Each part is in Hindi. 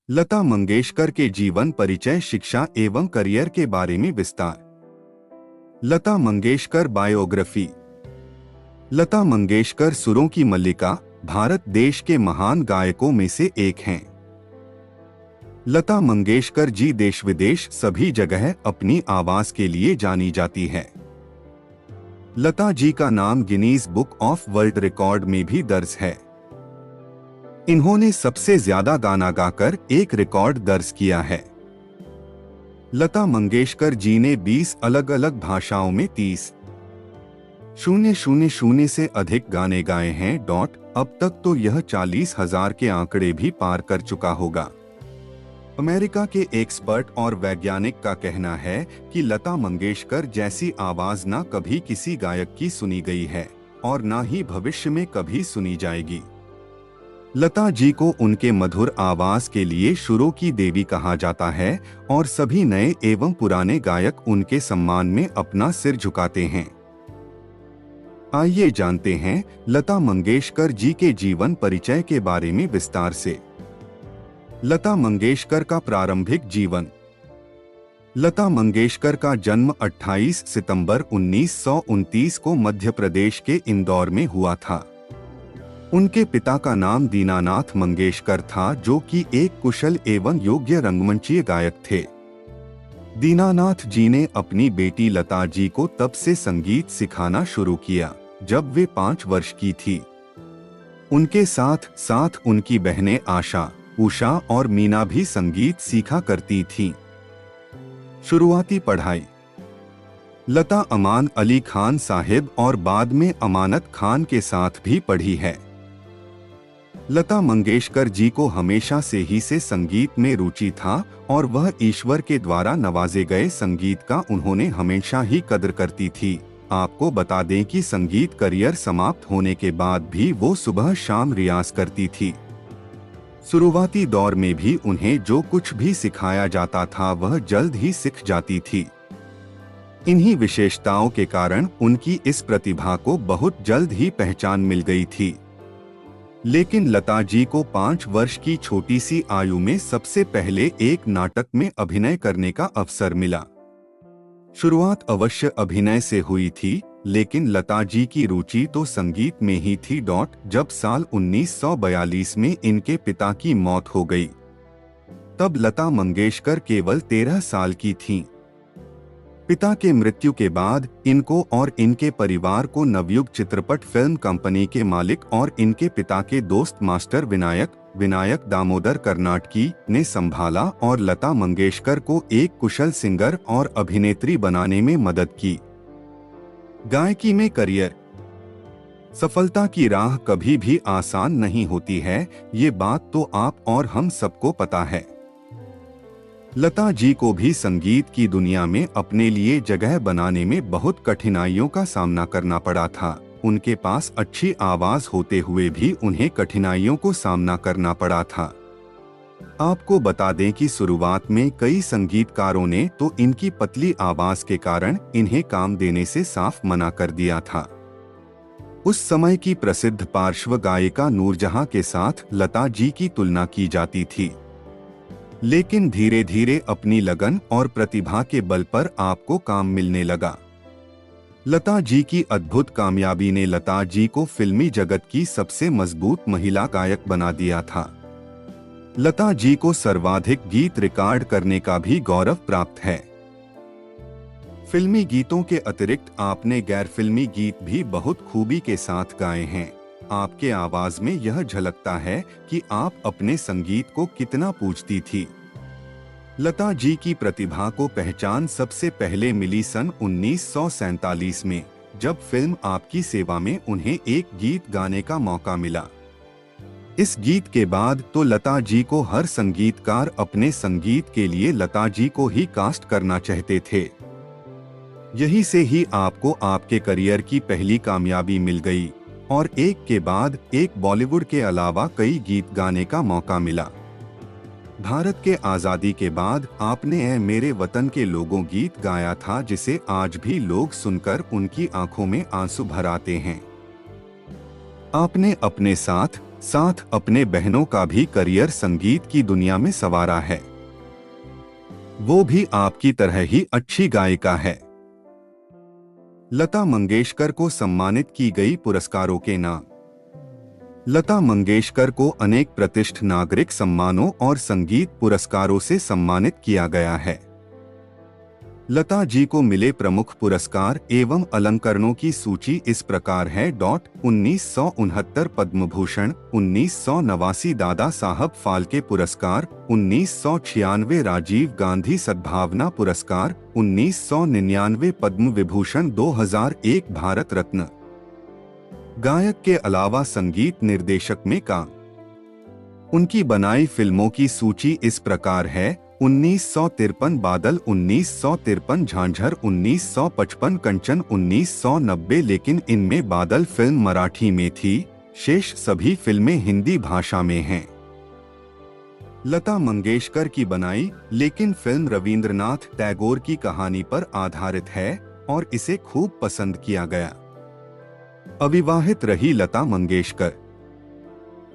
लता मंगेशकर के जीवन परिचय, शिक्षा एवं करियर के बारे में विस्तार। लता मंगेशकर बायोग्राफी। लता मंगेशकर सुरों की मल्लिका, भारत देश के महान गायकों में से एक हैं। लता मंगेशकर जी देश विदेश सभी जगह अपनी आवाज के लिए जानी जाती है। लता जी का नाम Guinness book of world record में भी दर्ज है। इन्होंने सबसे ज्यादा गाना गाकर एक रिकॉर्ड दर्ज किया है। लता मंगेशकर जी ने 20 अलग अलग भाषाओं में 30,000 से अधिक गाने गाए हैं। अब तक तो यह 40,000 के आंकड़े भी पार कर चुका होगा। अमेरिका के एक्सपर्ट और वैज्ञानिक का कहना है कि लता मंगेशकर जैसी आवाज ना कभी किसी गायक की सुनी गई है और ना ही भविष्य में कभी सुनी जाएगी। लता जी को उनके मधुर आवाज के लिए सुरों की देवी कहा जाता है और सभी नए एवं पुराने गायक उनके सम्मान में अपना सिर झुकाते हैं। आइए जानते हैं लता मंगेशकर जी के जीवन परिचय के बारे में विस्तार से। लता मंगेशकर का प्रारंभिक जीवन। लता मंगेशकर का जन्म 28 सितंबर 1929 को मध्य प्रदेश के इंदौर में हुआ था। उनके पिता का नाम दीनानाथ मंगेशकर था, जो कि एक कुशल एवं योग्य रंगमंचीय गायक थे। दीनानाथ जी ने अपनी बेटी लता जी को तब से संगीत सिखाना शुरू किया जब वे 5 वर्ष की थी। उनके साथ साथ उनकी बहनें आशा, उषा और मीना भी संगीत सीखा करती थीं। शुरुआती पढ़ाई। लता अमान अली खान साहिब और बाद में अमानत खान के साथ भी पढ़ी है। लता मंगेशकर जी को हमेशा से ही संगीत में रुचि था और वह ईश्वर के द्वारा नवाजे गए संगीत का उन्होंने हमेशा ही कदर करती थी। आपको बता दें कि संगीत करियर समाप्त होने के बाद भी वो सुबह शाम रियाज करती थी। शुरुआती दौर में भी उन्हें जो कुछ भी सिखाया जाता था वह जल्द ही सीख जाती थी। इन्हीं विशेषताओं के कारण उनकी इस प्रतिभा को बहुत जल्द ही पहचान मिल गई थी। लेकिन लता जी को 5 वर्ष की छोटी सी आयु में सबसे पहले एक नाटक में अभिनय करने का अवसर मिला। शुरुआत अवश्य अभिनय से हुई थी, लेकिन लता जी की रुचि तो संगीत में ही थी। जब साल 1942 में इनके पिता की मौत हो गई, तब लता मंगेशकर केवल 13 साल की थीं। पिता के मृत्यु के बाद इनको और इनके परिवार को नवयुग चित्रपट फिल्म कंपनी के मालिक और इनके पिता के दोस्त मास्टर विनायक दामोदर कर्नाटकी ने संभाला और लता मंगेशकर को एक कुशल सिंगर और अभिनेत्री बनाने में मदद की। गायकी में करियर। सफलता की राह कभी भी आसान नहीं होती है, ये बात तो आप और हम सबको पता है। लता जी को भी संगीत की दुनिया में अपने लिए जगह बनाने में बहुत कठिनाइयों का सामना करना पड़ा था। उनके पास अच्छी आवाज होते हुए भी उन्हें कठिनाइयों को सामना करना पड़ा था। आपको बता दें कि शुरुआत में कई संगीतकारों ने तो इनकी पतली आवाज के कारण इन्हें काम देने से साफ मना कर दिया था। उस समय की प्रसिद्ध पार्श्व गायिका नूरजहां के साथ लता जी की तुलना की जाती थी। लेकिन धीरे धीरे अपनी लगन और प्रतिभा के बल पर आपको काम मिलने लगा। लता जी की अद्भुत कामयाबी ने लता जी को फिल्मी जगत की सबसे मजबूत महिला गायक बना दिया था। लता जी को सर्वाधिक गीत रिकॉर्ड करने का भी गौरव प्राप्त है। फिल्मी गीतों के अतिरिक्त आपने गैर फिल्मी गीत भी बहुत खूबी के साथ गाए हैं। आपके आवाज में यह झलकता है कि आप अपने संगीत को कितना पूजती थी। लता जी की प्रतिभा को पहचान सबसे पहले मिली सन 1947 में, जब फिल्म आपकी सेवा में उन्हें एक गीत गाने का मौका मिला। इस गीत के बाद तो लता जी को हर संगीतकार अपने संगीत के लिए लता जी को ही कास्ट करना चाहते थे। यही से ही आपको आपके करियर की पहली कामयाबी मिल गई और एक के बाद एक बॉलीवुड के अलावा कई गीत गाने का मौका मिला। भारत के आजादी के बाद आपने ऐ मेरे वतन के लोगों गीत गाया था, जिसे आज भी लोग सुनकर उनकी आंखों में आंसू भर आते हैं। आपने अपने साथ साथ अपने बहनों का भी करियर संगीत की दुनिया में संवारा है। वो भी आपकी तरह ही अच्छी गायिका है। लता मंगेशकर को सम्मानित की गई पुरस्कारों के नाम। लता मंगेशकर को अनेक प्रतिष्ठित नागरिक सम्मानों और संगीत पुरस्कारों से सम्मानित किया गया है। लता जी को मिले प्रमुख पुरस्कार एवं अलंकरणों की सूची इस प्रकार है। 1969 पद्म भूषण, 1989 दादा साहब फाल्के पुरस्कार, 1996 राजीव गांधी सद्भावना पुरस्कार, 1999 पद्म विभूषण, 2001 भारत रत्न। गायक के अलावा संगीत निर्देशक में काम। उनकी बनाई फिल्मों की सूची इस प्रकार है। 1953 बादल, 1953 झांझर, 1955 कंचन, 1990। लेकिन इनमें बादल फिल्म मराठी में थी, शेष सभी फिल्में हिंदी भाषा में हैं। लता मंगेशकर की बनाई लेकिन फिल्म रविंद्रनाथ टैगोर की कहानी पर आधारित है और इसे खूब पसंद किया गया। अविवाहित रही लता मंगेशकर।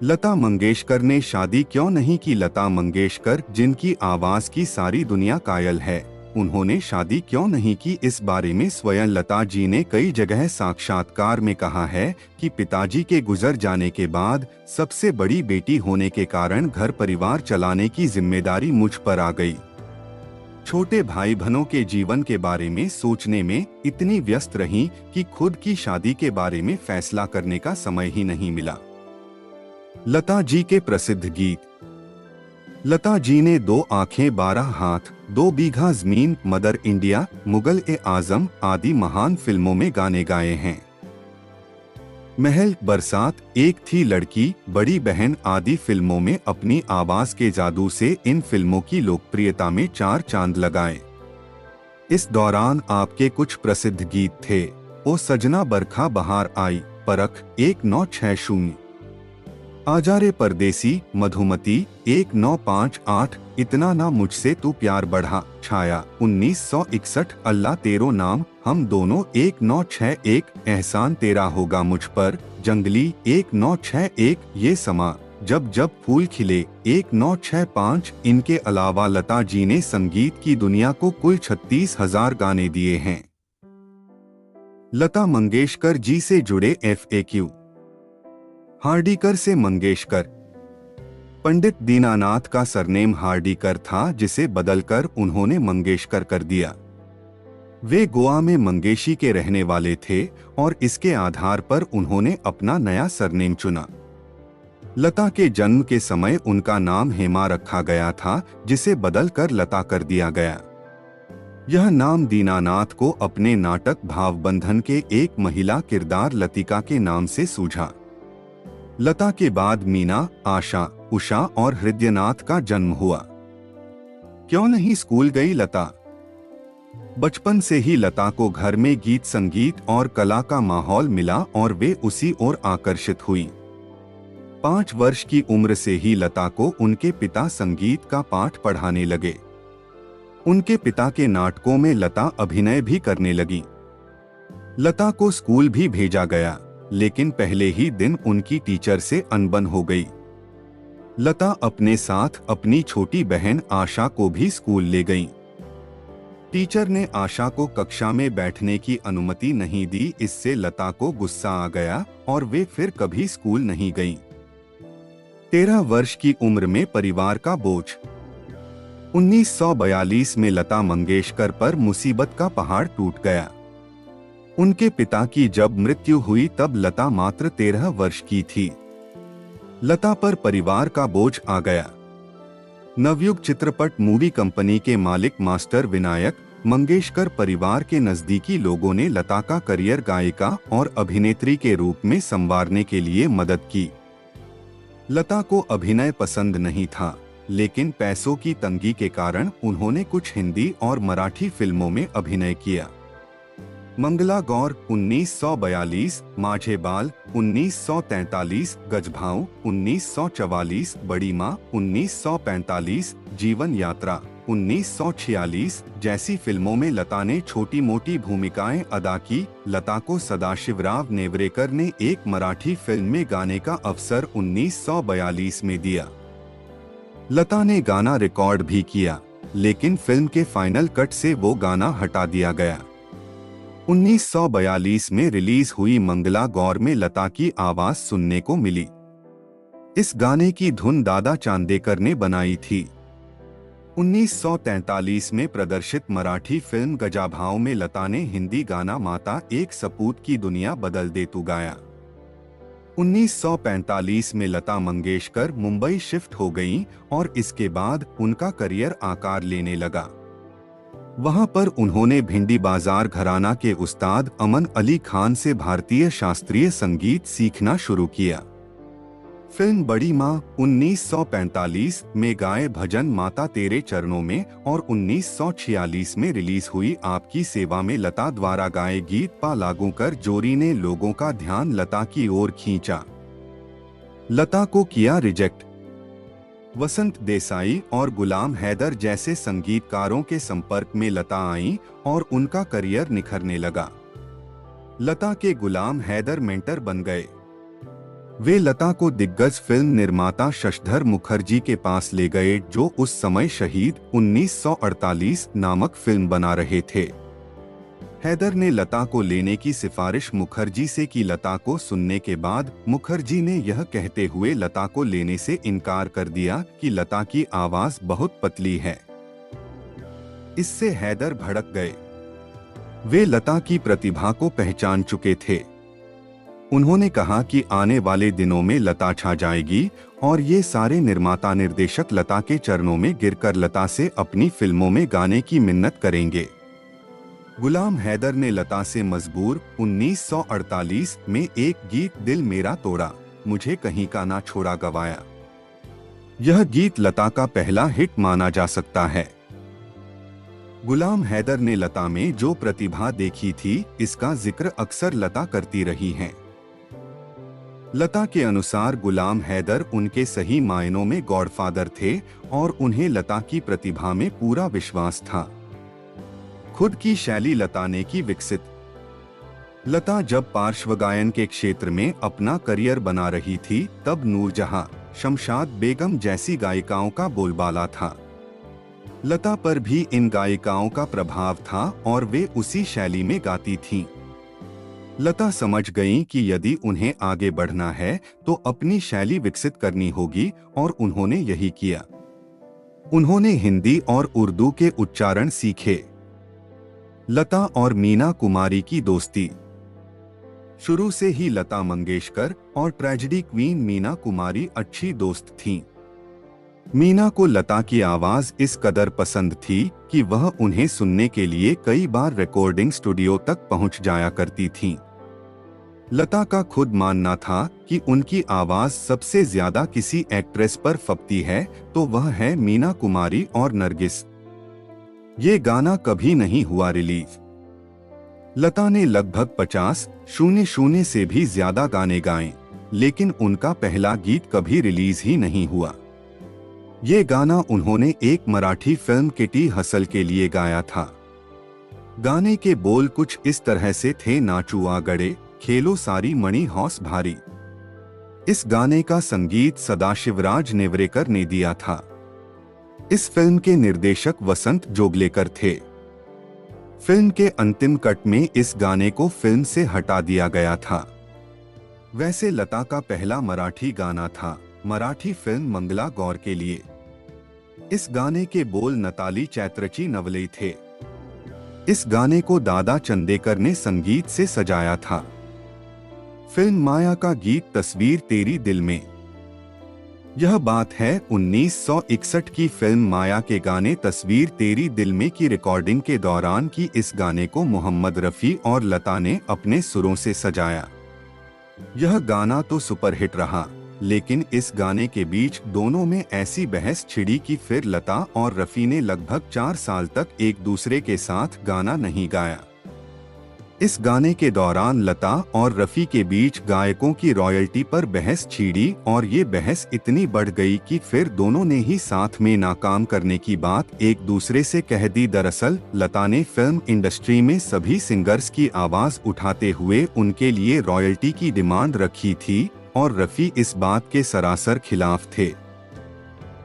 लता मंगेशकर ने शादी क्यों नहीं की? लता मंगेशकर, जिनकी आवाज की सारी दुनिया कायल है, उन्होंने शादी क्यों नहीं की? इस बारे में स्वयं लता जी ने कई जगह साक्षात्कार में कहा है कि पिताजी के गुजर जाने के बाद सबसे बड़ी बेटी होने के कारण घर परिवार चलाने की जिम्मेदारी मुझ पर आ गई। छोटे भाई बहनों के जीवन के बारे में सोचने में इतनी व्यस्त रहीं कि खुद की शादी के बारे में फैसला करने का समय ही नहीं मिला। लता जी के प्रसिद्ध गीत। लता जी ने 2 आंखें 12 हाथ, 2 बीघा जमीन, मदर इंडिया, मुगल ए आजम आदि महान फिल्मों में गाने गाए हैं। महल, बरसात, एक थी लड़की, बड़ी बहन आदि फिल्मों में अपनी आवाज के जादू से इन फिल्मों की लोकप्रियता में 4 चांद लगाए। इस दौरान आपके कुछ प्रसिद्ध गीत थे। ओ सजना बरखा बहार आई, परख 1960, आजारे परदेसी, मधुमती 1958, इतना ना मुझसे तू प्यार बढ़ा, छाया 1961, अल्लाह तेरो नाम, हम दोनों 1961, एहसान तेरा होगा मुझ पर, जंगली 1961, ये समा, जब जब फूल खिले 1965। इनके अलावा लता जी ने संगीत की दुनिया को कुल 36,000 गाने दिए हैं। लता मंगेशकर जी से जुड़े FAQ। हार्डीकर से मंगेशकर। पंडित दीनानाथ का सरनेम हार्डीकर था, जिसे बदलकर उन्होंने मंगेशकर कर दिया। वे गोवा में मंगेशी के रहने वाले थे और इसके आधार पर उन्होंने अपना नया सरनेम चुना। लता के जन्म के समय उनका नाम हेमा रखा गया था, जिसे बदलकर लता कर दिया गया। यह नाम दीनानाथ को अपने नाटक भावबंधन के एक महिला किरदार लतिका के नाम से सूझा। लता के बाद मीना, आशा, उषा और हृदयनाथ का जन्म हुआ। क्यों नहीं स्कूल गई लता? बचपन से ही लता को घर में गीत संगीत और कला का माहौल मिला और वे उसी ओर आकर्षित हुई। 5 वर्ष की उम्र से ही लता को उनके पिता संगीत का पाठ पढ़ाने लगे। उनके पिता के नाटकों में लता अभिनय भी करने लगी। लता को स्कूल भी भेजा गया, लेकिन पहले ही दिन उनकी टीचर से अनबन हो गई। लता अपने साथ अपनी छोटी बहन आशा को भी स्कूल ले गईं। टीचर ने आशा को कक्षा में बैठने की अनुमति नहीं दी। इससे लता को गुस्सा आ गया और वे फिर कभी स्कूल नहीं गईं। 13 वर्ष की उम्र में परिवार का बोझ। 1942 में लता मंगेशकर पर मुसीबत का पहाड़ टूट गया। उनके पिता की जब मृत्यु हुई तब लता मात्र 13 वर्ष की थी। लता पर परिवार का बोझ आ गया। नवयुग चित्रपट मूवी कंपनी के मालिक मास्टर विनायक मंगेशकर परिवार के नजदीकी लोगों ने लता का करियर गायिका और अभिनेत्री के रूप में संवारने के लिए मदद की। लता को अभिनय पसंद नहीं था, लेकिन पैसों की तंगी के कारण उन्होंने कुछ हिंदी और मराठी फिल्मों में अभिनय किया। मंगला गौर 1942, माझे बाल 1943, गजभाऊ 1944, बड़ी माँ 1945, जीवन यात्रा 1946 जैसी फिल्मों में लता ने छोटी मोटी भूमिकाएं अदा की। लता को सदाशिवराव नेवरेकर ने एक मराठी फिल्म में गाने का अवसर 1942 में दिया। लता ने गाना रिकॉर्ड भी किया, लेकिन फिल्म के फाइनल कट से वो गाना हटा दिया गया। 1942 में रिलीज हुई मंगला गौर में लता की आवाज सुनने को मिली। इस गाने की धुन दादा चांदेकर ने बनाई थी। 1943 में प्रदर्शित मराठी फिल्म गजाभाव में लता ने हिंदी गाना माता एक सपूत की दुनिया बदल दे तू गाया। 1945 में लता मंगेशकर मुंबई शिफ्ट हो गईं और इसके बाद उनका करियर आकार लेने लगा। वहां पर उन्होंने भिंडी बाजार घराना के उस्ताद अमन अली खान से भारतीय शास्त्रीय संगीत सीखना शुरू किया। फिल्म बड़ी माँ 1945 में गाए भजन माता तेरे चरणों में और 1946 में रिलीज हुई आपकी सेवा में लता द्वारा गाए गीत पा लागू कर जोरी ने लोगों का ध्यान लता की ओर खींचा। लता को किया रिजेक्ट। वसंत देसाई और गुलाम हैदर जैसे संगीतकारों के संपर्क में लता आईं और उनका करियर निखरने लगा। लता के गुलाम हैदर मेंटर बन गए। वे लता को दिग्गज फिल्म निर्माता शशधर मुखर्जी के पास ले गए, जो उस समय शहीद 1948 नामक फिल्म बना रहे थे। हैदर ने लता को लेने की सिफारिश मुखर्जी से की। लता को सुनने के बाद मुखर्जी ने यह कहते हुए लता को लेने से इनकार कर दिया कि लता की आवाज बहुत पतली है। इससे हैदर भड़क गए। वे लता की प्रतिभा को पहचान चुके थे। उन्होंने कहा कि आने वाले दिनों में लता छा जाएगी और ये सारे निर्माता निर्देशक लता के चरणों में गिरकर लता से अपनी फिल्मों में गाने की मिन्नत करेंगे। गुलाम हैदर ने लता से मजबूर 1948 में एक गीत दिल मेरा तोड़ा मुझे कहीं का ना छोड़ा गवाया। यह गीत लता का पहला हिट माना जा सकता है। गुलाम हैदर ने लता में जो प्रतिभा देखी थी, इसका जिक्र अक्सर लता करती रही हैं। लता के अनुसार गुलाम हैदर उनके सही मायनों में गॉडफादर थे और उन्हें लता की प्रतिभा में पूरा विश्वास था। खुद की शैली लता ने की विकसित। लता जब पार्श्व गायन के क्षेत्र में अपना करियर बना रही थी, तब नूरजहां, शमशाद बेगम जैसी गायिकाओं का बोलबाला था। लता पर भी इन गायिकाओं का प्रभाव था और वे उसी शैली में गाती थीं। लता समझ गईं कि यदि उन्हें आगे बढ़ना है तो अपनी शैली विकसित करनी होगी और उन्होंने यही किया। उन्होंने हिंदी और उर्दू के उच्चारण सीखे। लता और मीना कुमारी की दोस्ती। शुरू से ही लता मंगेशकर और ट्रेजेडी क्वीन मीना कुमारी अच्छी दोस्त थीं। मीना को लता की आवाज इस कदर पसंद थी कि वह उन्हें सुनने के लिए कई बार रिकॉर्डिंग स्टूडियो तक पहुंच जाया करती थीं। लता का खुद मानना था कि उनकी आवाज सबसे ज्यादा किसी एक्ट्रेस पर फबती है तो वह है मीना कुमारी और नरगिस। ये गाना कभी नहीं हुआ रिलीज। लता ने लगभग 50 से भी ज्यादा गाने गाए, लेकिन उनका पहला गीत कभी रिलीज ही नहीं हुआ। ये गाना उन्होंने एक मराठी फिल्म किटी हसल के लिए गाया था। गाने के बोल कुछ इस तरह से थे, नाचू आ गड़े खेलो सारी मणि हौस भारी। इस गाने का संगीत सदाशिवराज नेवरेकर ने दिया था। इस फिल्म के निर्देशक वसंत जोगलेकर थे। फिल्म के अंतिम कट में इस गाने को फिल्म से हटा दिया गया था। वैसे लता का पहला मराठी गाना था मराठी फिल्म मंगला गौर के लिए। इस गाने के बोल नताली चैत्रची नवले थे। इस गाने को दादा चंदेकर ने संगीत से सजाया था। फिल्म माया का गीत तस्वीर तेरी दिल में। यह बात है 1961 की फिल्म माया के गाने तस्वीर तेरी दिल में की रिकॉर्डिंग के दौरान की। इस गाने को मोहम्मद रफी और लता ने अपने सुरों से सजाया। यह गाना तो सुपरहिट रहा, लेकिन इस गाने के बीच दोनों में ऐसी बहस छिड़ी कि फिर लता और रफी ने लगभग 4 साल तक एक दूसरे के साथ गाना नहीं गाया। इस गाने के दौरान लता और रफी के बीच गायकों की रॉयल्टी पर बहस छिड़ी और ये बहस इतनी बढ़ गई कि फिर दोनों ने ही साथ में नाकाम करने की बात एक दूसरे से कह दी। दरअसल लता ने फिल्म इंडस्ट्री में सभी सिंगर्स की आवाज उठाते हुए उनके लिए रॉयल्टी की डिमांड रखी थी और रफी इस बात के सरासर खिलाफ थे।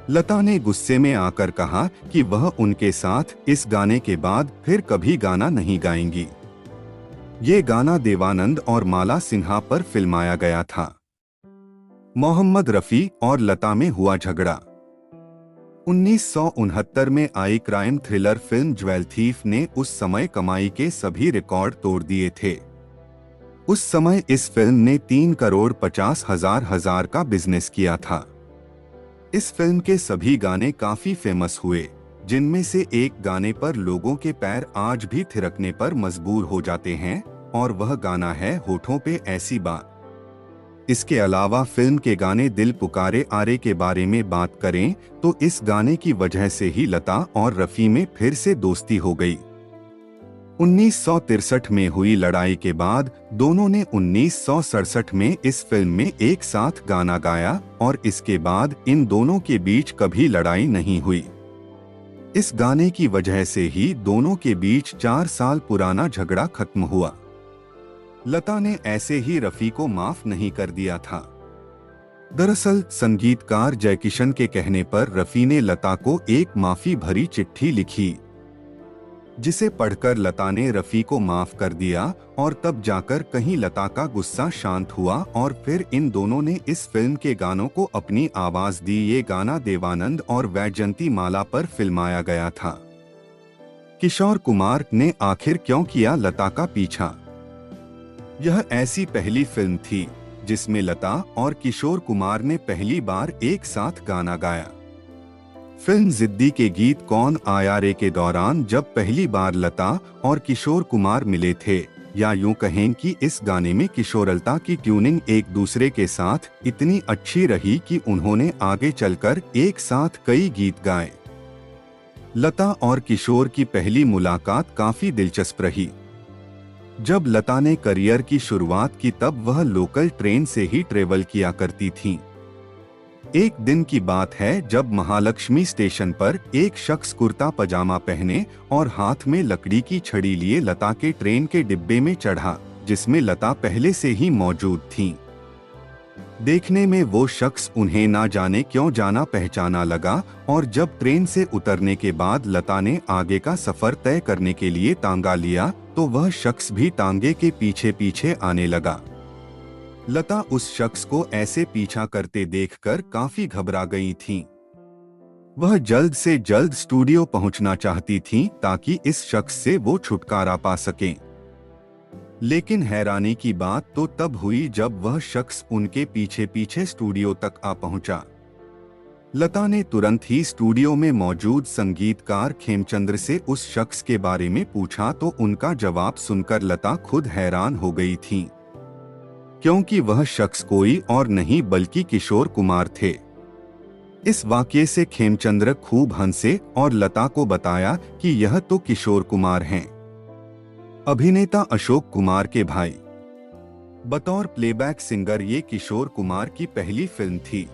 लता ने गुस्से में आकर कहा कि वह उनके साथ इस गाने के बाद फिर कभी गाना नहीं गाएंगी। ये गाना देवानंद और माला सिन्हा पर फिल्माया गया था। मोहम्मद रफी और लता में हुआ झगड़ा। 1969 में आई crime thriller film Jewel Thief ने उस समय कमाई के सभी रिकॉर्ड तोड़ दिए थे। उस समय इस फिल्म ने 3,50,00,000 का बिजनेस किया था। इस फिल्म के सभी गाने काफी फेमस हुए, जिनमें से एक गाने पर लोगों के पैर आज भी थिरकने पर मजबूर हो जाते हैं और वह गाना है होठों पे ऐसी बात। इसके अलावा फिल्म के गाने दिल पुकारे आरे के बारे में बात करें तो इस गाने की वजह से ही लता और रफी में फिर से दोस्ती हो गई। 1963 में हुई लड़ाई के बाद दोनों ने 1967 में इस फिल्म में एक साथ गाना गाया और इसके बाद इन दोनों के बीच कभी लड़ाई नहीं हुई। इस गाने की वजह से ही दोनों के बीच 4 साल पुराना झगड़ा खत्म हुआ। लता ने ऐसे ही रफी को माफ नहीं कर दिया था। दरअसल संगीतकार जयकिशन के कहने पर रफी ने लता को एक माफी भरी चिट्ठी लिखी, जिसे पढ़कर लता ने रफी को माफ कर दिया और तब जाकर कहीं लता का गुस्सा शांत हुआ और फिर इन दोनों ने इस फिल्म के गानों को अपनी आवाज दी। ये गाना देवानंद और वैजयंती माला पर फिल्माया गया था। किशोर कुमार ने आखिर क्यों किया लता का पीछा? यह ऐसी पहली फिल्म थी जिसमें लता और किशोर कुमार ने पहली बार एक साथ गाना गाया। फिल्म जिद्दी के गीत कौन आया रे के दौरान जब पहली बार लता और किशोर कुमार मिले थे, या यूं कहें कि इस गाने में किशोरलता की ट्यूनिंग एक दूसरे के साथ इतनी अच्छी रही कि उन्होंने आगे चलकर एक साथ कई गीत गाए। लता और किशोर की पहली मुलाकात काफी दिलचस्प रही। जब लता ने करियर की शुरुआत की तब वह लोकल ट्रेन से ही ट्रेवल किया करती थीं। एक दिन की बात है जब महालक्ष्मी स्टेशन पर एक शख्स कुर्ता पजामा पहने और हाथ में लकड़ी की छड़ी लिए लता के ट्रेन के डिब्बे में चढ़ा, जिसमें लता पहले से ही मौजूद थीं। देखने में वो शख्स उन्हें ना जाने क्यों जाना पहचाना लगा और जब ट्रेन से उतरने के बाद लता ने आगे का सफर तय करने के लिए तांगा लिया तो वह शख्स भी तांगे के पीछे पीछे आने लगा। लता उस शख्स को ऐसे पीछा करते देखकर काफी घबरा गई थीं। वह जल्द से जल्द स्टूडियो पहुंचना चाहती थीं ताकि इस शख्स से वो छुटकारा पा सकें। लेकिन हैरानी की बात तो तब हुई जब वह शख्स उनके पीछे पीछे स्टूडियो तक आ पहुंचा। लता ने तुरंत ही स्टूडियो में मौजूद संगीतकार खेमचंद्र से उस शख्स के बारे में पूछा तो उनका जवाब सुनकर लता खुद हैरान हो गई थीं, क्योंकि वह शख्स कोई और नहीं बल्कि किशोर कुमार थे। इस वाकये से खेमचंद्र खूब हंसे और लता को बताया कि यह तो किशोर कुमार हैं, अभिनेता अशोक कुमार के भाई। बतौर प्लेबैक सिंगर ये किशोर कुमार की पहली फिल्म थी।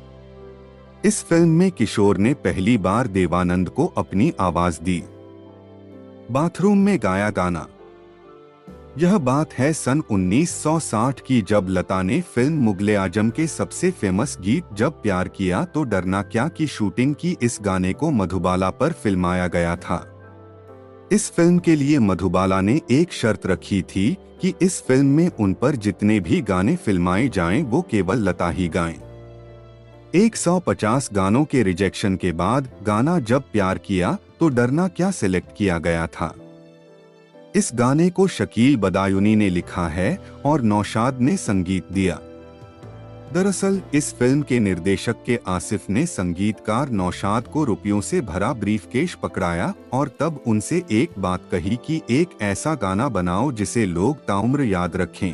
इस फिल्म में किशोर ने पहली बार देवानंद को अपनी आवाज दी। बाथरूम में गाया गाना। यह बात है सन 1960 की, जब लता ने फिल्म मुगले आजम के सबसे फेमस गीत जब प्यार किया तो डरना क्या की शूटिंग की। इस गाने को मधुबाला पर फिल्माया गया था। इस फिल्म के लिए मधुबाला ने एक शर्त रखी थी कि इस फिल्म में उन पर जितने भी गाने फिल्माए जाएं वो केवल लता ही गाएं। 150 गानों के रिजेक्शन के बाद गाना जब प्यार किया तो डरना क्या सिलेक्ट किया गया था। इस गाने को शकील बदायूनी ने लिखा है और नौशाद ने संगीत दिया। दरअसल इस फिल्म के निर्देशक के आसिफ ने संगीतकार नौशाद को रुपयों से भरा ब्रीफकेस पकड़ाया और तब उनसे एक बात कही कि एक ऐसा गाना बनाओ जिसे लोग ताउम्र याद रखें।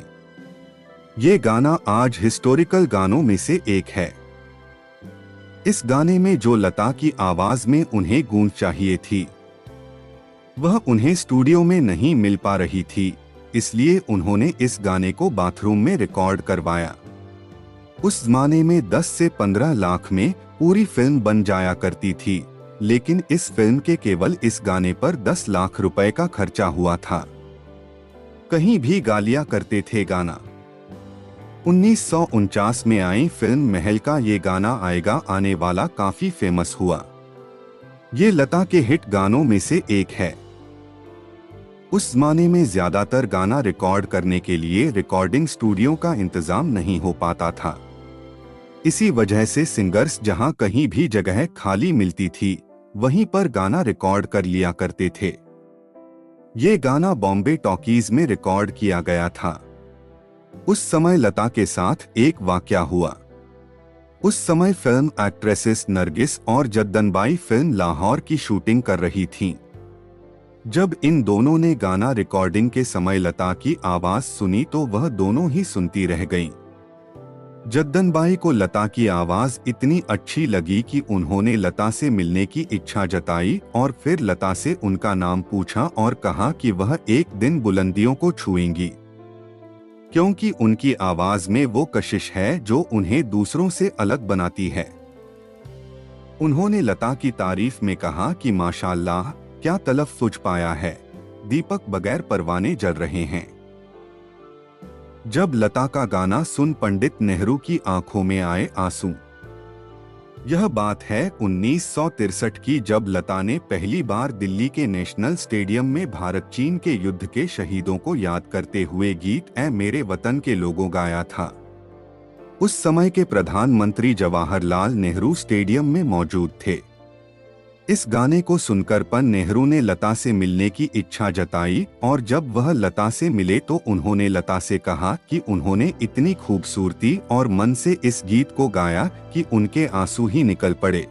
ये गाना आज हिस्टोरिकल गानों में से एक है। इस गाने में जो लता की आवाज में उन्हें गूंज चाहिए थी वह उन्हें स्टूडियो में नहीं मिल पा रही थी, इसलिए उन्होंने इस गाने को बाथरूम में रिकॉर्ड करवाया। उस जमाने में 10 से 15 लाख में पूरी फिल्म बन जाया करती थी, लेकिन इस फिल्म के केवल इस गाने पर 10 लाख रुपए का खर्चा हुआ था। कहीं भी गा लिया करते थे गाना। 1949 में आई फिल्म महल का ये गाना आएगा आने वाला काफी फेमस हुआ। ये लता के हिट गानों में से एक है। उस जमाने में ज्यादातर गाना रिकॉर्ड करने के लिए रिकॉर्डिंग स्टूडियो का इंतजाम नहीं हो पाता था। इसी वजह से सिंगर्स जहां कहीं भी जगह खाली मिलती थी, वहीं पर गाना रिकॉर्ड कर लिया करते थे। ये गाना बॉम्बे टॉकीज में रिकॉर्ड किया गया था। उस समय लता के साथ एक वाकया हुआ। उस समय फिल्म एक्ट्रेसेस नरगिस और जद्दनबाई फिल्म लाहौर की शूटिंग कर रही थीं। जब इन दोनों ने गाना रिकॉर्डिंग के समय लता की आवाज सुनी तो वह दोनों ही सुनती रह गईं। जद्दनबाई को लता की आवाज इतनी अच्छी लगी कि उन्होंने लता से मिलने की इच्छा जताई और फिर लता से उनका नाम पूछा और कहा कि वह एक दिन बुलंदियों को छुएंगी, क्योंकि उनकी आवाज में वो कशिश है जो उन्हें दूसरों से अलग बनाती है। उन्होंने लता की तारीफ में कहा कि माशाअल्लाह, क्या तलफ्फुज पाया है, दीपक बगैर परवाने जल रहे हैं। जब लता का गाना सुन पंडित नेहरू की आंखों में आए आंसू। यह बात है 1963 की, जब लता ने पहली बार दिल्ली के नेशनल स्टेडियम में भारत चीन के युद्ध के शहीदों को याद करते हुए गीत ऐ मेरे वतन के लोगों गाया था। उस समय के प्रधानमंत्री जवाहरलाल नेहरू स्टेडियम में मौजूद थे। इस गाने को सुनकर पन नेहरू ने लता से मिलने की इच्छा जताई और जब वह लता से मिले तो उन्होंने लता से कहा कि उन्होंने इतनी खूबसूरती और मन से इस गीत को गाया कि उनके आंसू ही निकल पड़े।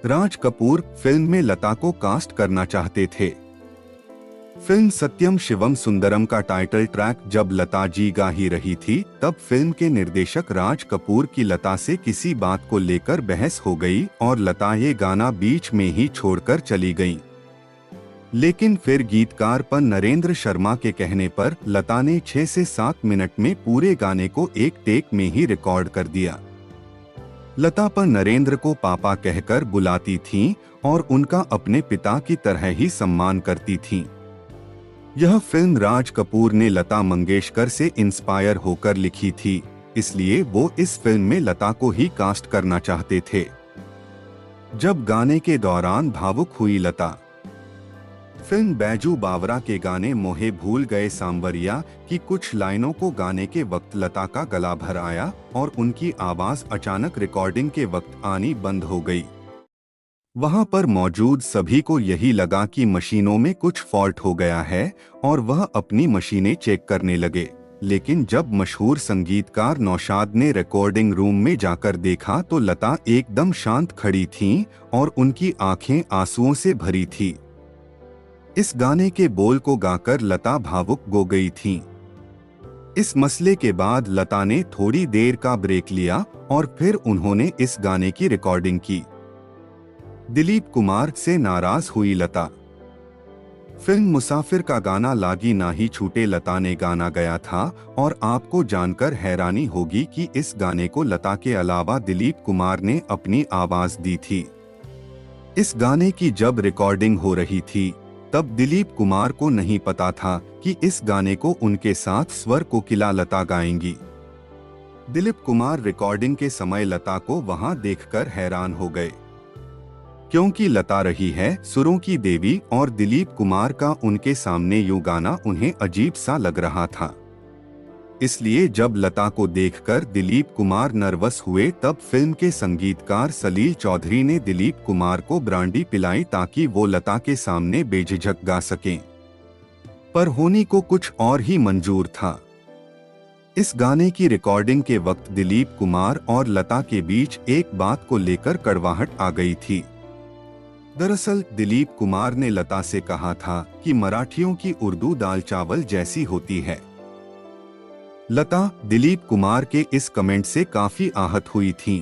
राज कपूर फिल्म में लता को कास्ट करना चाहते थे। फिल्म सत्यम शिवम सुंदरम का टाइटल ट्रैक जब लता जी गा ही रही थी, तब फिल्म के निर्देशक राज कपूर की लता से किसी बात को लेकर बहस हो गई और लता ये गाना बीच में ही छोड़कर चली गईं। लेकिन फिर गीतकार पन नरेंद्र शर्मा के कहने पर लता ने 6 से 7 मिनट में पूरे गाने को एक टेक में ही रिकॉर्ड कर दिया। लता पन नरेंद्र को पापा कहकर बुलाती थीं और उनका अपने पिता की तरह ही सम्मान करती थीं। यह फिल्म राज कपूर ने लता मंगेशकर से इंस्पायर होकर लिखी थी, इसलिए वो इस फिल्म में लता को ही कास्ट करना चाहते थे। जब गाने के दौरान भावुक हुई लता। फिल्म बैजू बावरा के गाने मोहे भूल गए सांवरिया की कुछ लाइनों को गाने के वक्त लता का गला भर आया और उनकी आवाज अचानक रिकॉर्डिंग के वक्त आनी बंद हो गई। वहां पर मौजूद सभी को यही लगा कि मशीनों में कुछ फॉल्ट हो गया है और वह अपनी मशीनें चेक करने लगे। लेकिन जब मशहूर संगीतकार नौशाद ने रिकॉर्डिंग रूम में जाकर देखा तो लता एकदम शांत खड़ी थीं और उनकी आंखें आंसुओं से भरी थी। इस गाने के बोल को गाकर लता भावुक हो गई थीं। इस मसले के बाद लता ने थोड़ी देर का ब्रेक लिया और फिर उन्होंने इस गाने की रिकॉर्डिंग की। दिलीप कुमार से नाराज हुई लता। फिल्म मुसाफिर का गाना लागी ना ही छूटे लता ने गाना गाया था और आपको जानकर हैरानी होगी कि इस गाने को लता के अलावा दिलीप कुमार ने अपनी आवाज दी थी। इस गाने की जब रिकॉर्डिंग हो रही थी तब दिलीप कुमार को नहीं पता था कि इस गाने को उनके साथ स्वर कोकिला लता गाएंगी। दिलीप कुमार रिकॉर्डिंग के समय लता को वहां देखकर हैरान हो गए, क्योंकि लता रही है सुरों की देवी और दिलीप कुमार का उनके सामने यूं गाना उन्हें अजीब सा लग रहा था। इसलिए जब लता को देखकर दिलीप कुमार नर्वस हुए तब फिल्म के संगीतकार सलील चौधरी ने दिलीप कुमार को ब्रांडी पिलाई ताकि वो लता के सामने बेझिझक गा सकें। पर होनी को कुछ और ही मंजूर था। इस गाने की रिकॉर्डिंग के वक्त दिलीप कुमार और लता के बीच एक बात को लेकर कड़वाहट आ गई थी। दरअसल दिलीप कुमार ने लता से कहा था कि मराठियों की उर्दू दाल चावल जैसी होती है। लता दिलीप कुमार के इस कमेंट से काफी आहत हुई थीं।